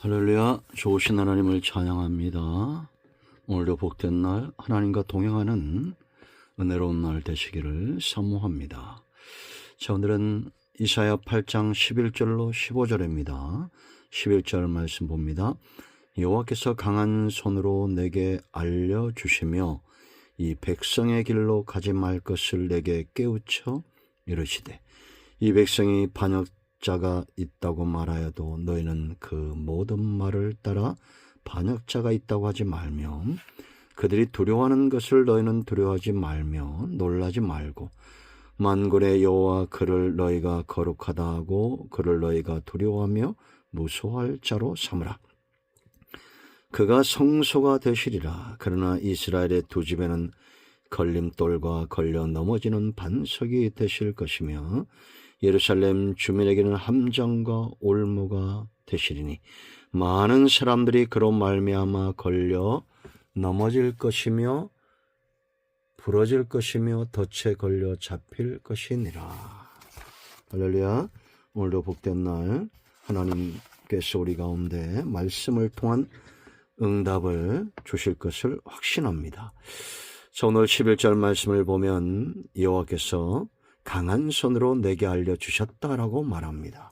할렐루야. 좋으신 하나님을 찬양합니다. 오늘도 복된 날, 하나님과 동행하는 은혜로운 날 되시기를 사모합니다. 자, 오늘은 이사야 8장 11절로 15절입니다. 11절 말씀 봅니다. 여호와께서 강한 손으로 내게 알려주시며 이 백성의 길로 가지 말 것을 내게 깨우쳐 이르시되, 이 백성이 반역자가 있다고 말하여도 너희는 그 모든 말을 따라 반역자가 있다고 하지 말며, 그들이 두려워하는 것을 너희는 두려워하지 말며 놀라지 말고, 만군의 여호와 그를 너희가 거룩하다 하고 그를 너희가 두려워하며 무서워할 자로 삼으라. 그가 성소가 되시리라. 그러나 이스라엘의 두 집에는 걸림돌과 걸려 넘어지는 반석이 되실 것이며, 예루살렘 주민에게는 함정과 올무가 되시리니 많은 사람들이 그로 말미암아 걸려 넘어질 것이며 부러질 것이며 덫에 걸려 잡힐 것이니라. 할렐루야. 오늘도 복된 날, 하나님께서 우리 가운데 말씀을 통한 응답을 주실 것을 확신합니다. 자, 오늘 11절 말씀을 보면 여호와께서 강한 손으로 내게 알려주셨다라고 말합니다.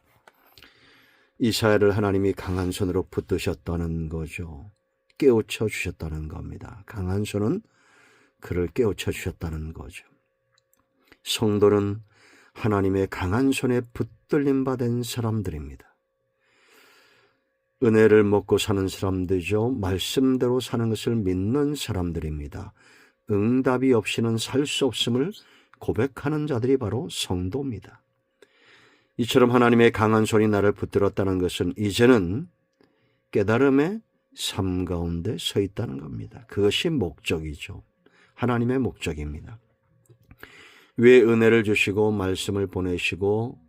이사야를 하나님이 강한 손으로 붙드셨다는 거죠. 깨우쳐 주셨다는 겁니다. 강한 손은 그를 깨우쳐 주셨다는 거죠. 성도는 하나님의 강한 손에 붙들림 받은 사람들입니다. 은혜를 먹고 사는 사람들이죠. 말씀대로 사는 것을 믿는 사람들입니다. 응답이 없이는 살 수 없음을 고백하는 자들이 바로 성도입니다. 이처럼 하나님의 강한 손이 나를 붙들었다는 것은 이제는 깨달음의 삶 가운데 서 있다는 겁니다. 그것이 목적이죠. 하나님의 목적입니다. 왜 은혜를 주시고 말씀을 보내시고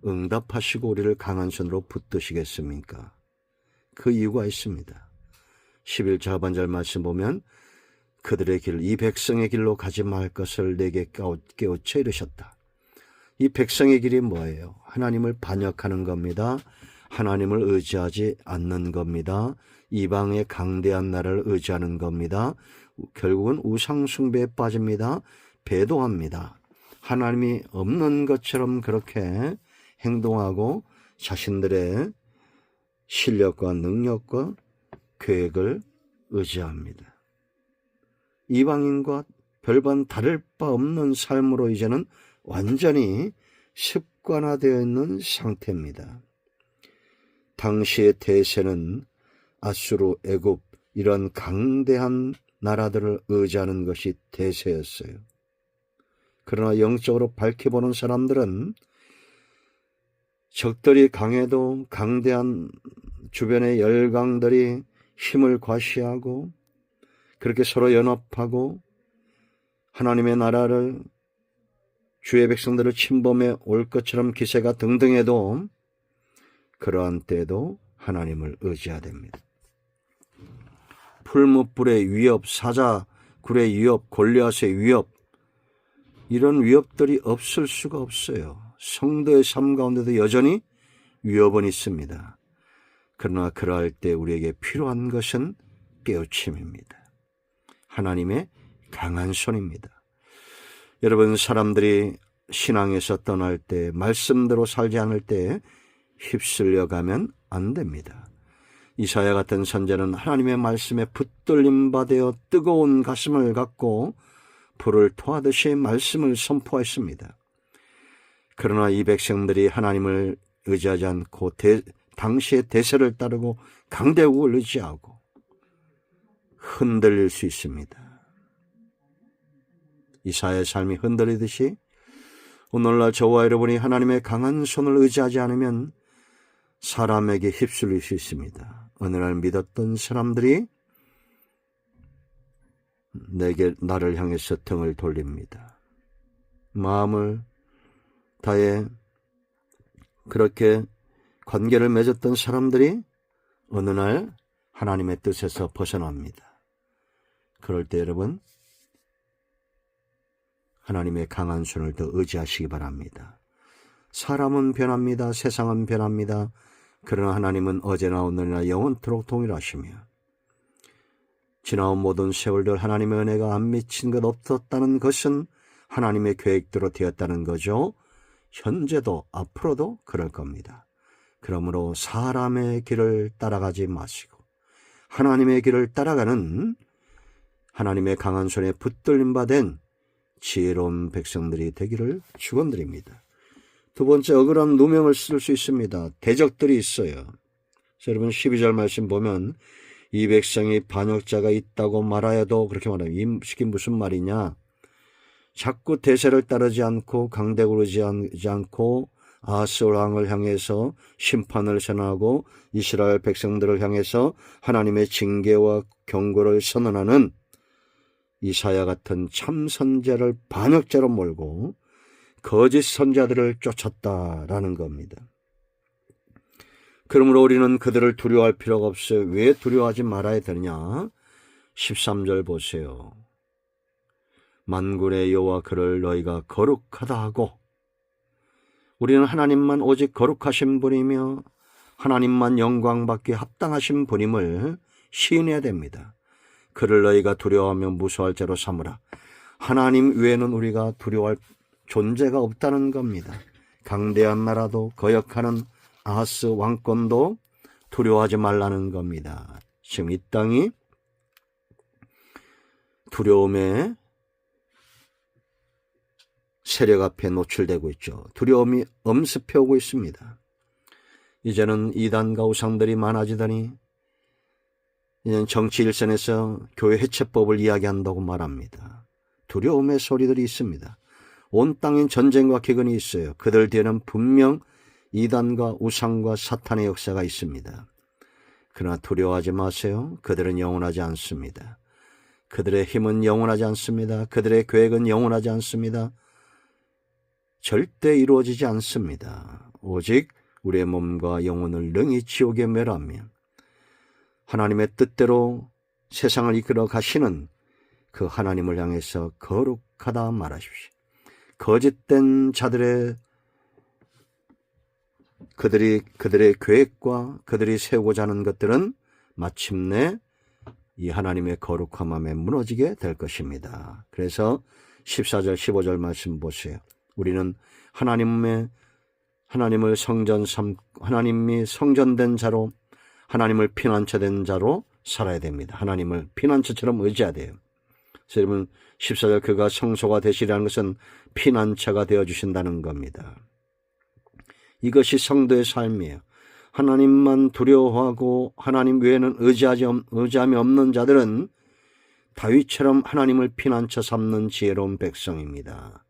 응답하시고 우리를 강한 손으로 붙드시겠습니까? 그 이유가 있습니다. 11절 하반절 말씀 보면 그들의 길, 이 백성의 길로 가지 말 것을 내게 깨우쳐 이르셨다. 이 백성의 길이 뭐예요? 하나님을 반역하는 겁니다. 하나님을 의지하지 않는 겁니다. 이방의 강대한 나라를 의지하는 겁니다. 결국은 우상숭배에 빠집니다. 배도합니다. 하나님이 없는 것처럼 그렇게 행동하고 자신들의 실력과 능력과 계획을 의지합니다. 이방인과 별반 다를 바 없는 삶으로 이제는 완전히 습관화되어 있는 상태입니다. 당시의 대세는 아수르, 애굽 이런 강대한 나라들을 의지하는 것이 대세였어요. 그러나 영적으로 밝혀보는 사람들은 적들이 강해도 강대한 주변의 열강들이 힘을 과시하고 그렇게 서로 연합하고 하나님의 나라를, 주의 백성들을 침범해 올 것처럼 기세가 등등해도 그러한 때에도 하나님을 의지해야 됩니다. 풀무불의 위협, 사자굴의 위협, 골리앗의 위협, 이런 위협들이 없을 수가 없어요. 성도의 삶 가운데도 여전히 위협은 있습니다. 그러나 그러할 때 우리에게 필요한 것은 깨우침입니다. 하나님의 강한 손입니다. 여러분, 사람들이 신앙에서 떠날 때, 말씀대로 살지 않을 때 휩쓸려 가면 안 됩니다. 이사야 같은 선지자는 하나님의 말씀에 붙들림 받아 뜨거운 가슴을 갖고 불을 토하듯이 말씀을 선포했습니다. 그러나 이 백성들이 하나님을 의지하지 않고 당시의 대세를 따르고 강대국을 의지하고 흔들릴 수 있습니다. 이사야의 삶이 흔들리듯이 오늘날 저와 여러분이 하나님의 강한 손을 의지하지 않으면 사람에게 휩쓸릴 수 있습니다. 어느 날 믿었던 사람들이 나를 향해서 등을 돌립니다. 마음을 다해 그렇게 관계를 맺었던 사람들이 어느 날 하나님의 뜻에서 벗어납니다. 그럴 때 여러분, 하나님의 강한 손을 더 의지하시기 바랍니다. 사람은 변합니다. 세상은 변합니다. 그러나 하나님은 어제나 오늘이나 영원토록 동일하시며 지나온 모든 세월들 하나님의 은혜가 안 미친 것 없었다는 것은 하나님의 계획대로 되었다는 거죠. 현재도 앞으로도 그럴 겁니다. 그러므로 사람의 길을 따라가지 마시고 하나님의 길을 따라가는 하나님의 강한 손에 붙들림 받은 지혜로운 백성들이 되기를 축원드립니다. 두 번째, 억울한 누명을 쓸 수 있습니다. 대적들이 있어요. 여러분 12절 말씀 보면 이 백성이 반역자가 있다고 말하여도 그렇게 말해요. 이 무슨 말이냐? 자꾸 대세를 따르지 않고 강대구르지 않고 아하스 왕을 향해서 심판을 선언하고 이스라엘 백성들을 향해서 하나님의 징계와 경고를 선언하는 이사야 같은 참 선자를 반역자로 몰고 거짓 선자들을 쫓았다라는 겁니다. 그러므로 우리는 그들을 두려워할 필요가 없어요. 왜 두려워하지 말아야 되느냐? 13절 보세요. 만군의 여호와 그를 너희가 거룩하다 하고, 우리는 하나님만 오직 거룩하신 분이며 하나님만 영광받기에 합당하신 분임을 시인해야 됩니다. 그를 너희가 두려워하며 무서워할 자로 삼으라. 하나님 외에는 우리가 두려워할 존재가 없다는 겁니다. 강대한 나라도 거역하는 아하스 왕권도 두려워하지 말라는 겁니다. 지금 이 땅이 두려움의 세력 앞에 노출되고 있죠. 두려움이 엄습해 오고 있습니다. 이제는 이단과 우상들이 많아지더니 이제는 정치 일선에서 교회 해체법을 이야기한다고 말합니다. 두려움의 소리들이 있습니다. 온 땅엔 전쟁과 기근이 있어요. 그들 뒤에는 분명 이단과 우상과 사탄의 역사가 있습니다. 그러나 두려워하지 마세요. 그들은 영원하지 않습니다. 그들의 힘은 영원하지 않습니다. 그들의 계획은 영원하지 않습니다. 절대 이루어지지 않습니다. 오직 우리의 몸과 영혼을 능히 지옥에 멸하며 하나님의 뜻대로 세상을 이끌어 가시는 그 하나님을 향해서 거룩하다 말하십시오. 거짓된 자들의 그들의 계획과 그들이 세우고자 하는 것들은 마침내 이 하나님의 거룩함에 무너지게 될 것입니다. 그래서 14절 15절 말씀 보세요. 우리는 하나님이 성전된 자로, 하나님을 피난처 된 자로 살아야 됩니다. 하나님을 피난처처럼 의지해야 돼요. 그래서 여러분 14절 그가 성소가 되시라는 것은 피난처가 되어주신다는 겁니다. 이것이 성도의 삶이에요. 하나님만 두려워하고 하나님 외에는 의지함이 없는 자들은 다윗처럼 하나님을 피난처 삼는 지혜로운 백성입니다.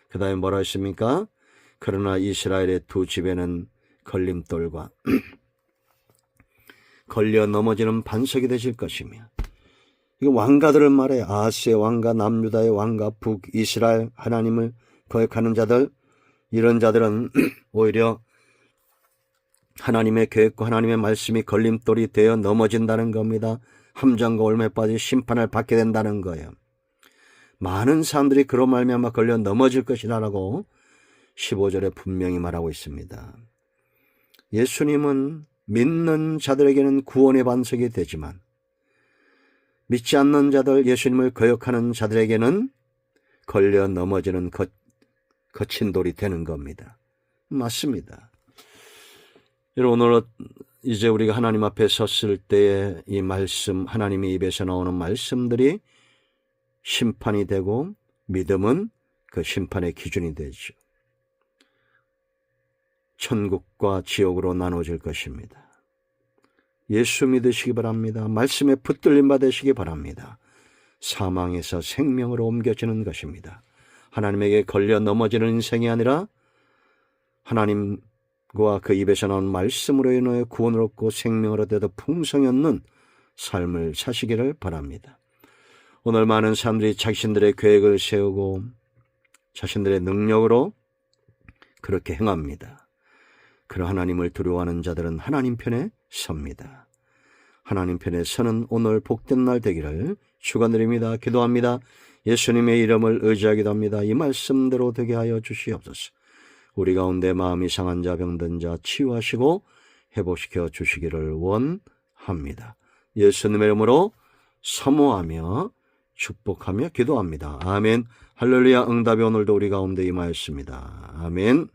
그 다음에 뭐라 했습니까? 그러나 이스라엘의 두 집에는 걸림돌과 걸려 넘어지는 반석이 되실 것이며, 이거 왕가들을 말해. 아하스의 왕가, 남유다의 왕가, 북이스라엘, 하나님을 거역하는 자들, 이런 자들은 오히려 하나님의 계획과 하나님의 말씀이 걸림돌이 되어 넘어진다는 겁니다. 함정과 올무에 빠져 심판을 받게 된다는 거예요. 많은 사람들이 그로 말미암아 걸려 넘어질 것이라고 15절에 분명히 말하고 있습니다. 예수님은 믿는 자들에게는 구원의 반석이 되지만 믿지 않는 자들, 예수님을 거역하는 자들에게는 걸려 넘어지는 거친 돌이 되는 겁니다. 맞습니다. 여러분, 오늘 이제 우리가 하나님 앞에 섰을 때에 이 말씀, 하나님의 입에서 나오는 말씀들이 심판이 되고 믿음은 그 심판의 기준이 되죠. 천국과 지옥으로 나눠질 것입니다. 예수 믿으시기 바랍니다. 말씀에 붙들림 받으시기 바랍니다. 사망에서 생명으로 옮겨지는 것입니다. 하나님에게 걸려 넘어지는 인생이 아니라 하나님과 그 입에서 나온 말씀으로 인하여 구원을 얻고 생명을 얻어도 풍성히 얻는 삶을 사시기를 바랍니다. 오늘 많은 사람들이 자신들의 계획을 세우고 자신들의 능력으로 그렇게 행합니다. 그러나 하나님을 두려워하는 자들은 하나님 편에 섭니다. 하나님 편에 서는 오늘 복된 날 되기를 축원드립니다. 기도합니다. 예수님의 이름을 의지하기도 합니다. 이 말씀대로 되게 하여 주시옵소서. 우리 가운데 마음이 상한 자, 병든 자 치유하시고 회복시켜 주시기를 원합니다. 예수님의 이름으로 사모하며 축복하며 기도합니다. 아멘. 할렐루야. 응답이 오늘도 우리 가운데 임하였습니다. 아멘.